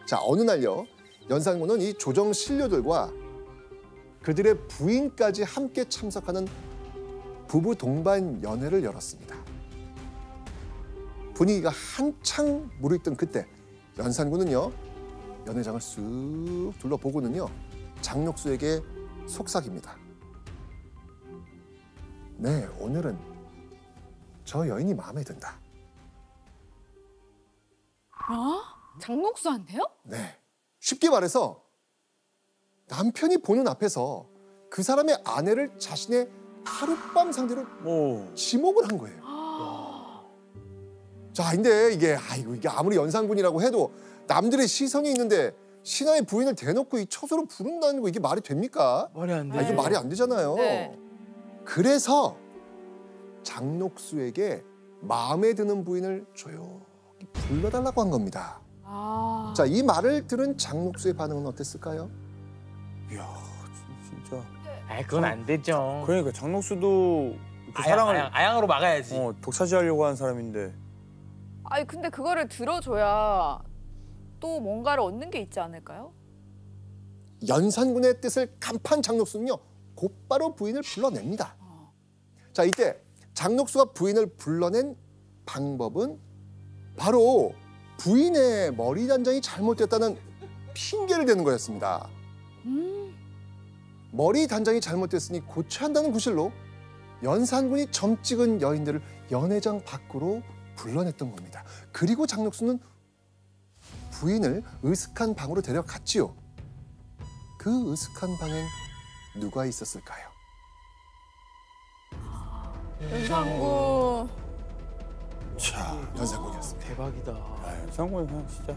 자, 어느 날요. 연산군은 이 조정 신료들과 그들의 부인까지 함께 참석하는 부부 동반 연회를 열었습니다. 분위기가 한창 무르익던 그때 연산군은요. 연회장을 쓱 둘러보고는요. 장녹수에게 속삭입니다. 네, 오늘은 저 여인이 마음에 든다. 장녹수한테요? 네. 쉽게 말해서 남편이 보는 앞에서 그 사람의 아내를 자신의 하룻밤 상대로 지목을 한 거예요. 자, 근데 이게 아무리 연산군이라고 해도 남들의 시선이 있는데 신하의 부인을 대놓고 이 처소로 부른다는 거 이게 말이 됩니까? 말이 안 돼. 이게 말이 안 되잖아요. 네. 그래서 장녹수에게 마음에 드는 부인을 조용히 불러달라고 한 겁니다. 자, 이 말을 들은 장녹수의 반응은 어땠을까요? 이야, 진짜. 아, 그건 안 되죠. 그러니까 장녹수도 그 아양, 사랑을 아양으로 막아야지. 독차지하려고 한 사람인데. 아니 근데 그거를 들어줘야 또 뭔가를 얻는 게 있지 않을까요? 연산군의 뜻을 간파한 장녹수는요. 곧바로 부인을 불러냅니다. 자, 이때 장녹수가 부인을 불러낸 방법은 바로 부인의 머리 단장이 잘못됐다는 핑계를 대는 거였습니다. 머리 단장이 잘못됐으니 고쳐야 한다는 구실로 연산군이 점 찍은 여인들을 연회장 밖으로 불러냈던 겁니다. 그리고 장녹수는 부인을 으슥한 방으로 데려갔지요. 그 으슥한 방엔 누가 있었을까요? 연산군. 자, 연산군이었습니다. 대박이다. 연산군 그냥 진짜.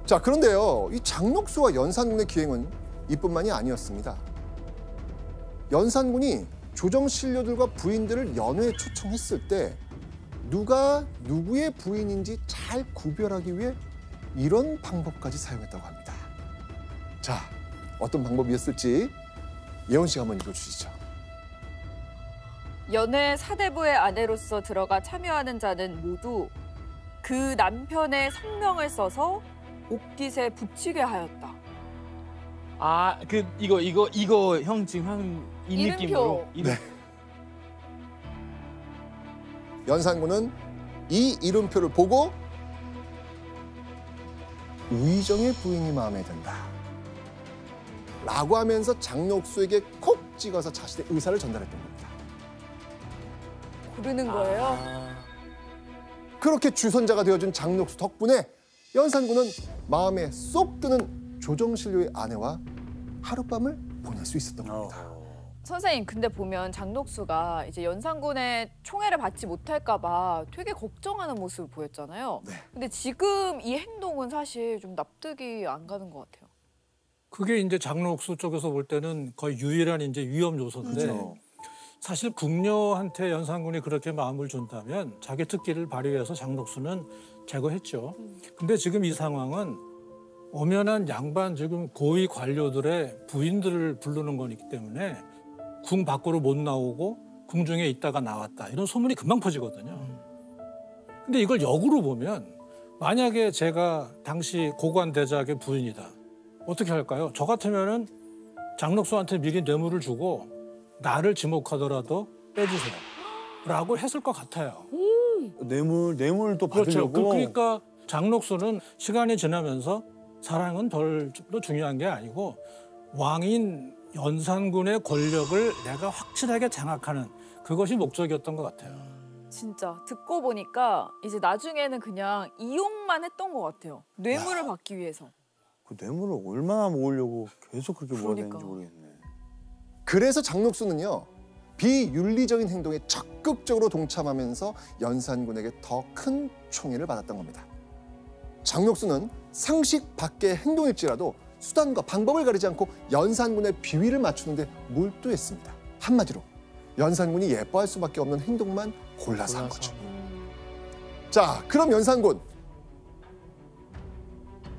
자, 그런데요. 이 장녹수와 연산군의 기행은 이뿐만이 아니었습니다. 연산군이 조정 신료들과 부인들을 연회에 초청했을 때 누가 누구의 부인인지 잘 구별하기 위해 이런 방법까지 사용했다고 합니다. 자, 어떤 방법이었을지 예원 씨가 한번 읽어주시죠. 연회 사대부의 아내로서 들어가 참여하는 자는 모두 그 남편의 성명을 써서 옥깃에 붙이게 하였다. 아, 이거 형 지금 이 이름표. 느낌으로. 네. 연산군은 이 이름표를 보고 의정의 부인이 마음에 든다 라고 하면서 장녹수에게 콕 찍어서 자신의 의사를 전달했던 겁니다. 고르는 거예요? 그렇게 주선자가 되어준 장녹수 덕분에 연산군은 마음에 쏙 드는 조정신료의 아내와 하룻밤을 보낼 수 있었던 겁니다. 선생님, 근데 보면 장녹수가 이제 연산군의 총애를 받지 못할까 봐 되게 걱정하는 모습을 보였잖아요. 네. 근데 지금 이 행동은 사실 좀 납득이 안 가는 것 같아요. 그게 이제 장녹수 쪽에서 볼 때는 거의 유일한 이제 위험 요소인데 그렇죠. 사실 궁녀한테 연산군이 그렇게 마음을 준다면 자기 특기를 발휘해서 장녹수는 제거했죠. 근데 지금 이 상황은 엄연한 양반 지금 고위 관료들의 부인들을 부르는 거기 때문에 궁 밖으로 못 나오고 궁중에 있다가 나왔다 이런 소문이 금방 퍼지거든요. 근데 이걸 역으로 보면 만약에 제가 당시 고관 대작의 부인이다. 어떻게 할까요? 저 같으면은 장녹수한테 미리 뇌물을 주고 나를 지목하더라도 빼주세요. 라고 했을 것 같아요. 뇌물도 그렇죠. 받으려고. 그러니까 장녹수는 시간이 지나면서 사랑은 별로 중요한 게 아니고 왕인 연산군의 권력을 내가 확실하게 장악하는 그것이 목적이었던 것 같아요. 진짜 듣고 보니까 이제 나중에는 그냥 이용만 했던 것 같아요. 뇌물을 받기 위해서. 그 뇌물을 얼마나 모으려고 계속 그렇게 모아야 그러니까. 되는지 모르겠네. 그래서 장녹수는요. 비윤리적인 행동에 적극적으로 동참하면서 연산군에게 더 큰 총애를 받았던 겁니다. 장녹수는 상식 밖의 행동일지라도 수단과 방법을 가리지 않고 연산군의 비위를 맞추는 데 몰두했습니다. 한마디로 연산군이 예뻐할 수밖에 없는 행동만 골라서 한 거죠. 자, 그럼 연산군.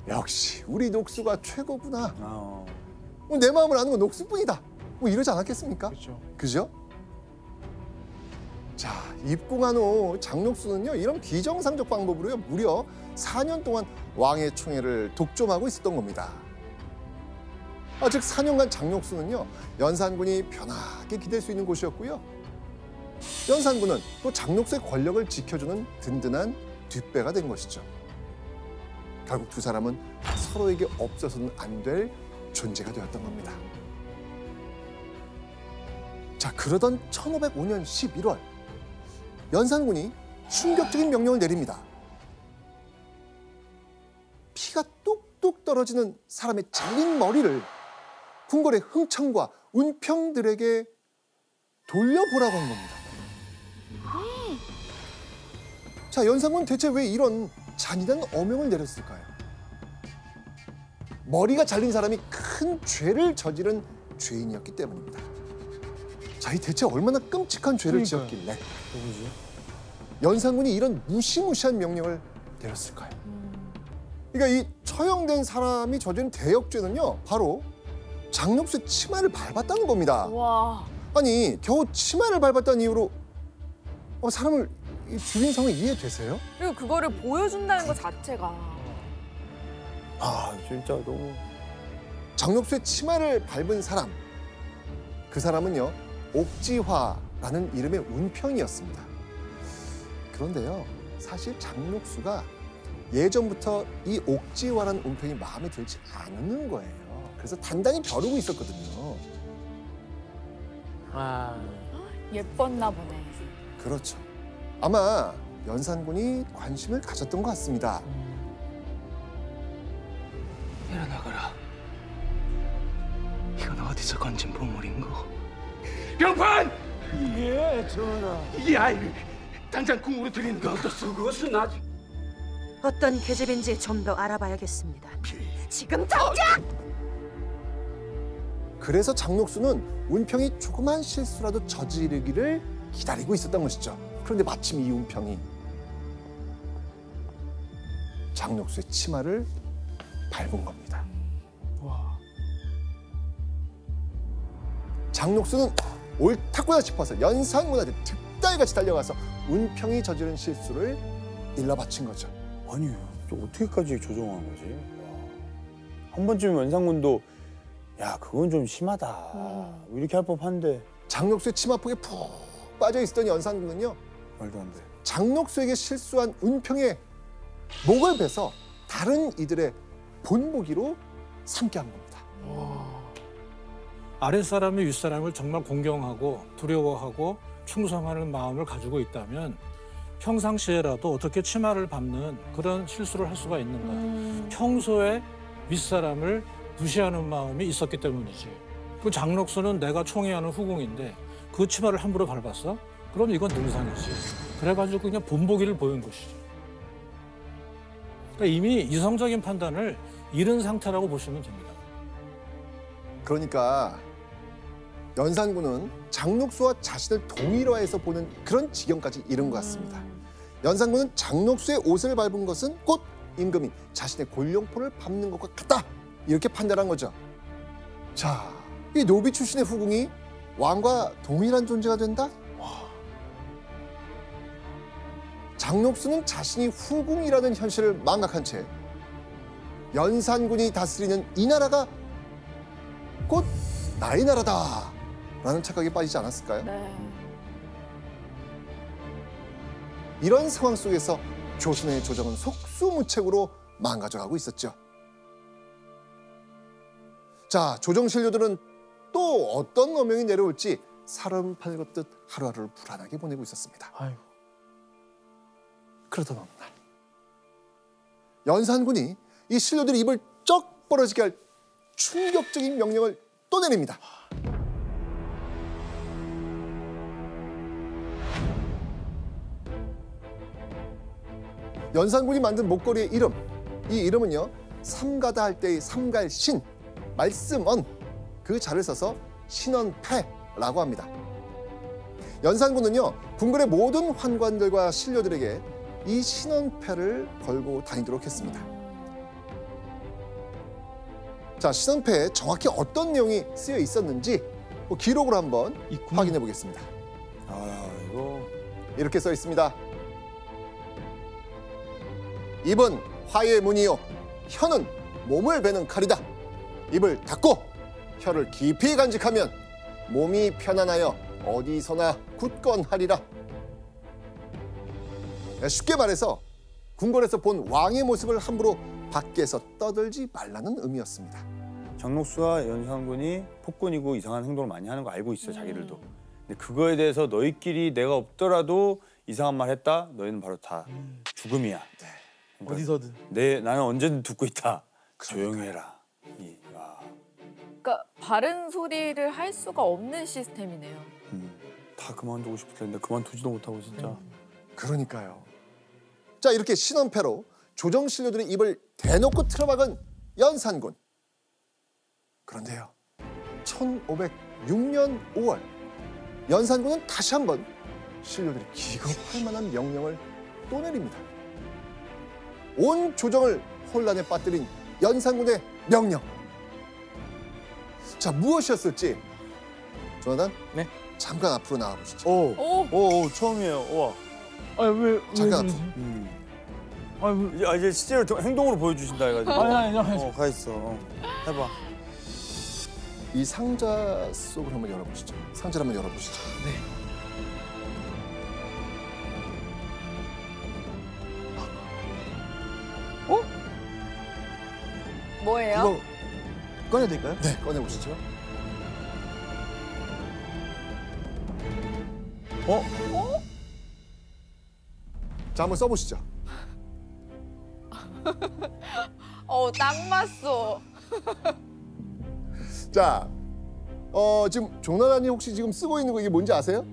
역시 우리 녹수가 최고구나. 내 마음을 아는 건 녹수뿐이다. 뭐 이러지 않았겠습니까? 그렇죠. 그죠? 자, 입궁한 후 장녹수는요 이런 비정상적 방법으로요 무려 4년 동안 왕의 총애를 독점하고 있었던 겁니다. 즉 4년간 장록수는요, 연산군이 편하게 기댈 수 있는 곳이었고요. 연산군은 또 장록수의 권력을 지켜주는 든든한 뒷배가 된 것이죠. 결국 두 사람은 서로에게 없어서는 안 될 존재가 되었던 겁니다. 자, 그러던 1505년 11월 연산군이 충격적인 명령을 내립니다. 피가 뚝뚝 떨어지는 사람의 잘린 머리를 궁궐의 흥청과 운평들에게 돌려보라고 한 겁니다. 자, 연산군은 대체 왜 이런 잔인한 어명을 내렸을까요? 머리가 잘린 사람이 큰 죄를 저지른 죄인이었기 때문입니다. 자, 이 대체 얼마나 끔찍한 죄를 지었길래 누구지? 연산군이 이런 무시무시한 명령을 내렸을까요? 그러니까 이 처형된 사람이 저지른 대역죄는요, 바로 장록수의 치마를 밟았다는 겁니다. 와. 아니, 겨우 치마를 밟았다는 이유로 사람을 죽인 상황이 이해되세요? 그리고 그거를 보여준다는 것 자체가. 아 진짜 너무. 장록수의 치마를 밟은 사람, 그 사람은요, 옥지화라는 이름의 운평이었습니다. 그런데요, 사실 장록수가 예전부터 이 옥지화라는 운평이 마음에 들지 않는 거예요. 그래서 단단히 벼르고 있었거든요. 아, 예뻤나 보네. 그렇죠. 아마 연산군이 관심을 가졌던 것 같습니다. 일어나거라. 이건 어디서 건진 보물인고? 병판! 예 전하. 이 아이를 당장 궁으로 들이는 게 어떻소? 그것은 아직 어떤 계집인지 좀 더 알아봐야겠습니다. 지금 당장! 그래서 장록수는 운평이 조그만 실수라도 저지르기를 기다리고 있었던 것이죠. 그런데 마침 이 운평이 장록수의 치마를 밟은 겁니다. 장록수는 옳다구나 싶어서 연산군한테 득달같이 달려가서 운평이 저지른 실수를 일러 바친 거죠. 아니 저 어떻게까지 조정한 거지? 와. 한 번쯤 연산군도 야 그건 좀 심하다 이렇게 할 법한데. 장록수의 치마폭에 푹 빠져 있었던 연산군은요, 말도 안 돼. 장록수에게 실수한 운평의 목을 베서 다른 이들의 본보기로 삼게 한 겁니다. 아랫사람이 윗사람을 정말 공경하고 두려워하고 충성하는 마음을 가지고 있다면 평상시에라도 어떻게 치마를 밟는 그런 실수를 할 수가 있는가. 평소에 윗사람을 무시하는 마음이 있었기 때문이지. 그 장록수는 내가 총애하는 후궁인데 그 치마를 함부로 밟았어? 그럼 이건 능상이지. 그래가지고 그냥 본보기를 보인 것이지. 그러니까 이미 이성적인 판단을 잃은 상태라고 보시면 됩니다. 그러니까 연산군은 장록수와 자신을 동일화해서 보는 그런 지경까지 이른 것 같습니다. 연산군은 장록수의 옷을 밟은 것은 곧 임금이 자신의 골룡포를 밟는 것과 같다, 이렇게 판단한 거죠. 자, 이 노비 출신의 후궁이 왕과 동일한 존재가 된다? 장록수는 자신이 후궁이라는 현실을 망각한 채 연산군이 다스리는 이 나라가 곧 나의 나라다라는 착각에 빠지지 않았을까요? 네. 이런 상황 속에서 조선의 조정은 속수무책으로 망가져가고 있었죠. 자, 조정 신료들은 또 어떤 어명이 내려올지 사람 팔걷듯 하루하루를 불안하게 보내고 있었습니다. 아이고. 그러던 어느 날 연산군이 이 신료들의 입을 쩍 벌어지게 할 충격적인 명령을 또 내립니다. 연산군이 만든 목걸이의 이름, 이 이름은요, 삼가다 할 때의 삼갈신, 말씀언, 그 자를 써서 신언패라고 합니다. 연산군은요, 궁궐의 모든 환관들과 신료들에게 이 신언패를 걸고 다니도록 했습니다. 자, 신언패에 정확히 어떤 내용이 쓰여 있었는지 기록으로 한번 확인해 보겠습니다. 아 이거 이렇게 써 있습니다. 입은 화의 문이요 혀는 몸을 베는 칼이다. 입을 닫고 혀를 깊이 간직하면 몸이 편안하여 어디서나 굳건하리라. 쉽게 말해서 궁궐에서 본 왕의 모습을 함부로 밖에서 떠들지 말라는 의미였습니다. 장록수와 연산군이 폭군이고 이상한 행동을 많이 하는 거 알고 있어 자기들도. 근데 그거에 대해서 너희끼리 내가 없더라도 이상한 말 했다. 너희는 바로 다 죽음이야. 그러니까 어디서든. 나는 언제든 듣고 있다. 조용히 해라. 그러니까 바른 소리를 할 수가 없는 시스템이네요. 다 그만두고 싶을 텐데 그만두지도 못하고 진짜. 그러니까요. 자, 이렇게 신원패로 조정 신료들의 입을 대놓고 틀어박은 연산군. 그런데요, 1506년 5월 연산군은 다시 한번 신료들이 기겁할 만한 명령을 또 내립니다. 온 조정을 혼란에 빠뜨린 연산군의 명령. 자, 무엇이었을지 조나단, 네? 잠깐 앞으로 나와보시죠. 오, 처음이에요. 우와. 왜 잠깐 앞으로. 이제 실제로 행동으로 보여주신다 해가지고. 아니. 가 있어. 해봐. 이 상자 속을 한번 열어보시죠. 상자를 한번 열어보시죠. 네. 뭐예요? 이거 꺼내도 될까요? 네, 꺼내보시죠. 자, 한번 써보시죠. 딱 맞소. 자, 지금 조나단이 혹시 지금 쓰고 있는 거 이게 뭔지 아세요?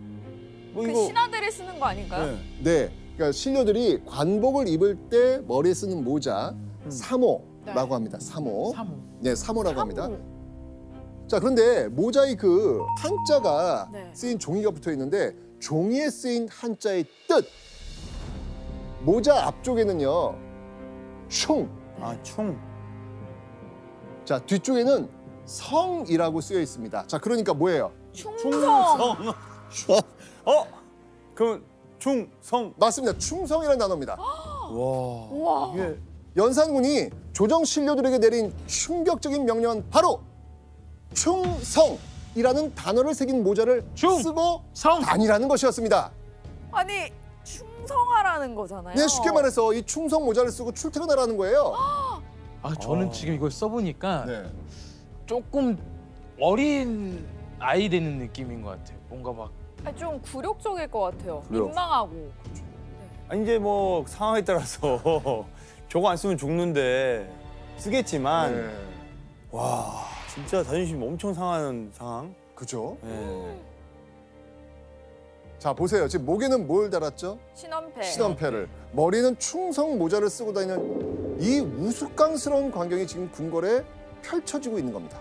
그 신하들이 쓰는 거 아닌가요? 네, 그러니까 신료들이 관복을 입을 때 머리에 쓰는 모자 사모라고 합니다. 사모. 네, 사모라고 합니다. 자, 그런데 모자의 그 한자가 네. 쓰인 종이가 붙어 있는데 종이에 쓰인 한자의 뜻. 모자 앞쪽에는요, 충. 충. 자, 뒤쪽에는 성이라고 쓰여 있습니다. 자, 그러니까 뭐예요? 충성. 그럼 충성. 맞습니다. 충성이라는 단어입니다. 우와. 이게 연산군이 조정 신료들에게 내린 충격적인 명령은 바로 충성이라는 단어를 새긴 모자를 쓰고 다니라는 것이었습니다. 아니 충성하라는 거잖아요. 네, 쉽게 말해서 이 충성 모자를 쓰고 출퇴근하라는 거예요. 저는 지금 이걸 써보니까 네. 조금 어린 아이 되는 느낌인 것 같아요. 뭔가 막 좀 굴욕적일 것 같아요. 굴욕. 민망하고. 아니 이제 뭐 상황에 따라서 저거 안 쓰면 죽는데 쓰겠지만 네. 와 진짜 자존심 엄청 상하는 상황. 그죠? 네. 자, 보세요. 지금 목에는 뭘 달았죠? 신원패. 신원패를. 머리는 충성 모자를 쓰고 다니는 이 우스꽝스러운 광경이 지금 궁궐에 펼쳐지고 있는 겁니다.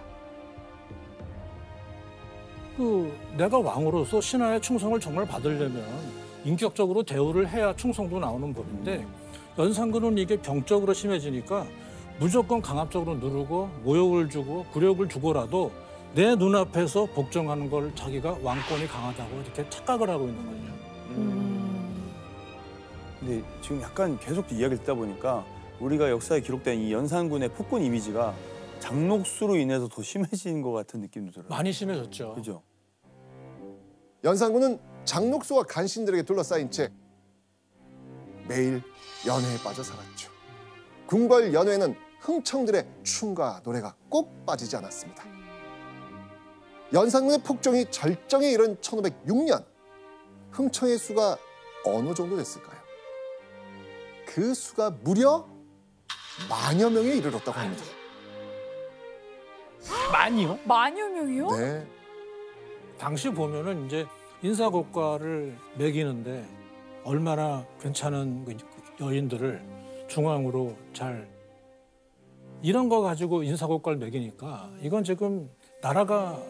내가 왕으로서 신하의 충성을 정말 받으려면 인격적으로 대우를 해야 충성도 나오는 법인데 연산군은 이게 병적으로 심해지니까 무조건 강압적으로 누르고 모욕을 주고 굴욕을 주고라도 내 눈앞에서 복종하는 걸 자기가 왕권이 강하다고 이렇게 착각을 하고 있는 거죠. 근데 지금 약간 계속 이야기를 듣다 보니까 우리가 역사에 기록된 이 연산군의 폭군 이미지가 장록수로 인해서 더 심해진 것 같은 느낌도 들어요. 많이 심해졌죠. 그죠? 연산군은 장록수와 간신들에게 둘러싸인 채 매일 연회에 빠져 살았죠. 궁궐 연회는 흥청들의 춤과 노래가 꼭 빠지지 않았습니다. 연산군의 폭정이 절정에 이른 1506년, 흥청의 수가 어느 정도 됐을까요? 그 수가 무려 만여 명에 이르렀다고 합니다. 많이요? 만여 명이요? 네. 당시 보면은 이제 인사고과를 매기는데 얼마나 괜찮은 여인들을 중앙으로 잘 이런 거 가지고 인사고과를 매기니까 이건 지금 나라가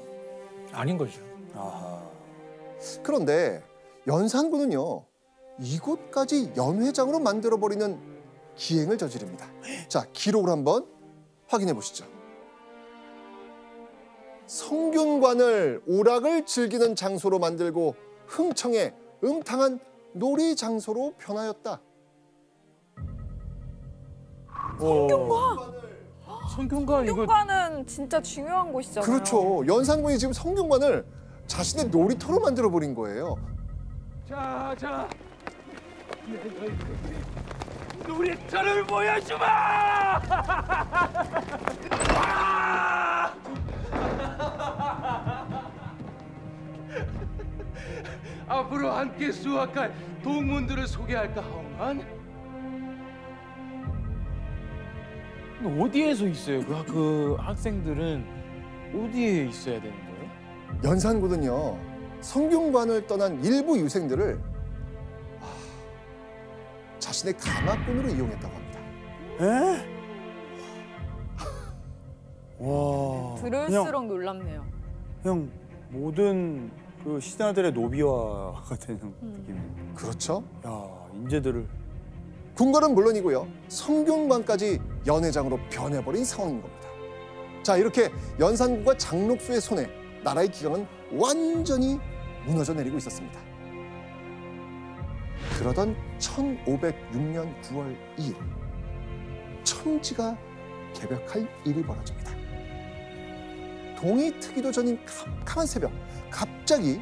아닌 거죠. 아하. 그런데 연산군은요, 이곳까지 연회장으로 만들어버리는 기행을 저지릅니다. 자, 기록을 한번 확인해 보시죠. 성균관을 오락을 즐기는 장소로 만들고 흥청의 음탕한 놀이 장소로 변하였다. 성균관 이거 성균관은 진짜 중요한 곳이잖아요. 그렇죠. 연산군이 지금 성균관을 자신의 놀이터로 만들어 버린 거예요. 자, 놀이터를 보여주마! 앞으로 함께 수확할 동문들을 소개할까 하오만. 어디에서 있어요? 그 학생들은 어디에 있어야 되는 거예요? 연산군은요, 성균관을 떠난 일부 유생들을 자신의 가마꾼으로 이용했다고 합니다. 에? 와. 들을수록 놀랍네요. 형 모든 그 신하들의 노비화가 되는 느낌이에요. 그렇죠. 야, 인재들을. 궁궐은 물론이고요, 성균관까지 연회장으로 변해버린 상황인 겁니다. 자, 이렇게 연산군과 장록수의 손에 나라의 기강은 완전히 무너져 내리고 있었습니다. 그러던 1506년 9월 2일, 천지가 개벽할 일이 벌어집니다. 동이 트기도 전인 캄캄한 새벽, 갑자기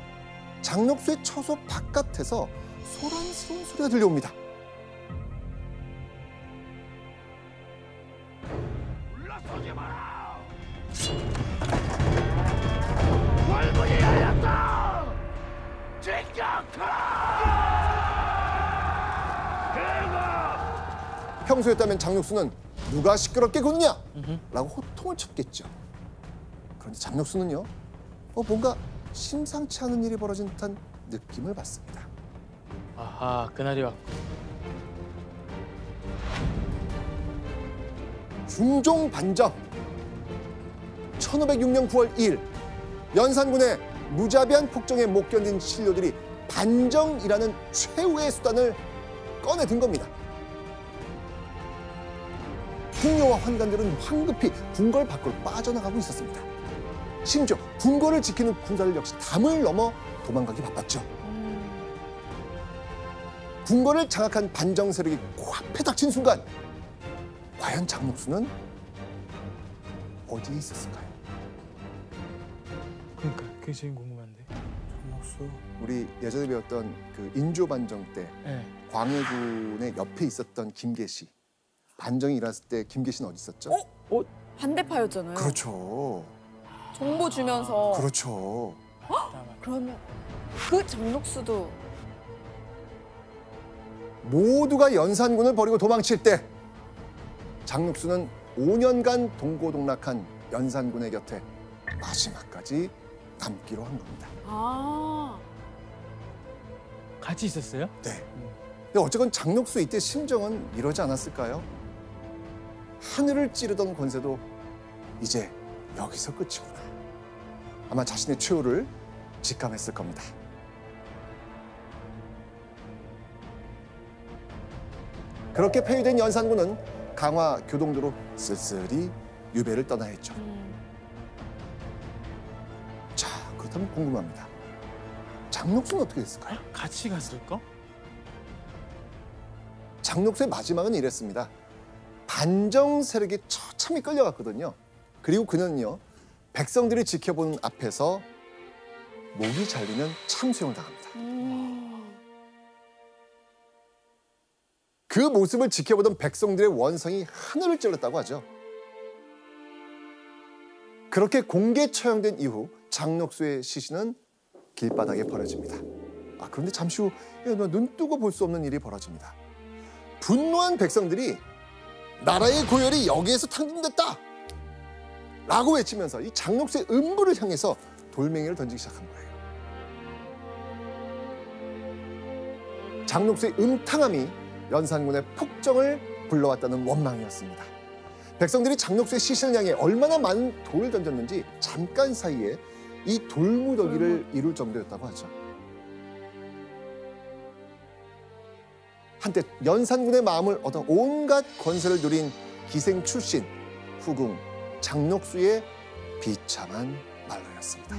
장록수의 처소 바깥에서 소란스러운 소리가 들려옵니다. 물러서지 마라! 월문이 열렸다! 진격하라! 평소였다면 장록수는 누가 시끄럽게 걷느냐? 라고 호통을 쳤겠죠. 그런데 장록수는요, 뭔가 심상치 않은 일이 벌어진 듯한 느낌을 받습니다. 아하, 그날이 왔고. 중종 반정. 1506년 9월 2일, 연산군의 무자비한 폭정에 못 견딘 신료들이 반정이라는 최후의 수단을 꺼내든 겁니다. 풍요와 환관들은 황급히 궁궐 밖으로 빠져나가고 있었습니다. 심지어 궁궐을 지키는 군사들 역시 담을 넘어 도망가기 바빴죠. 궁궐을 장악한 반정 세력이 코앞에 닥친 순간, 과연 장록수는 어디에 있었을까요? 그러니까 그게 제일 궁금한데. 장록수. 우리 예전에 배웠던 그 인조 반정 때 네. 광해군의 옆에 있었던 김계시, 반정이 일어났을 때 김계시는 어디 있었죠? 반대파였잖아요. 그렇죠. 정보 주면서. 그렇죠. 그러면 그 장록수도 모두가 연산군을 버리고 도망칠 때 장록수는 5년간 동고동락한 연산군의 곁에 마지막까지 남기로 한 겁니다. 아, 같이 있었어요? 네. 근데 어쨌건 장록수 이때 심정은 이러지 않았을까요? 하늘을 찌르던 권세도 이제 여기서 끝이구나. 아마 자신의 최후를 직감했을 겁니다. 그렇게 폐위된 연산군은 강화 교동도로 쓸쓸히 유배를 떠나야 했죠. 자, 그렇다면 궁금합니다. 장록수는 어떻게 됐을까요? 같이 갔을까? 장록수의 마지막은 이랬습니다. 반정 세력에 처참히 끌려갔거든요. 그리고 그는요, 백성들이 지켜보는 앞에서 목이 잘리는 참수형을 당합니다. 그 모습을 지켜보던 백성들의 원성이 하늘을 찔렀다고 하죠. 그렇게 공개 처형된 이후 장록수의 시신은 길바닥에 버려집니다. 그런데 잠시 후 눈 뜨고 볼 수 없는 일이 벌어집니다. 분노한 백성들이 나라의 고열이 여기에서 탕진됐다! 라고 외치면서 이 장록수의 음부를 향해서 돌멩이를 던지기 시작한 거예요. 장록수의 음탕함이 연산군의 폭정을 불러왔다는 원망이었습니다. 백성들이 장록수의 시신을 향해 얼마나 많은 돌을 던졌는지 잠깐 사이에 이 돌무더기를 이룰 정도였다고 하죠. 한때 연산군의 마음을 얻어 온갖 권세를 누린 기생 출신 후궁 장록수의 비참한 말로였습니다.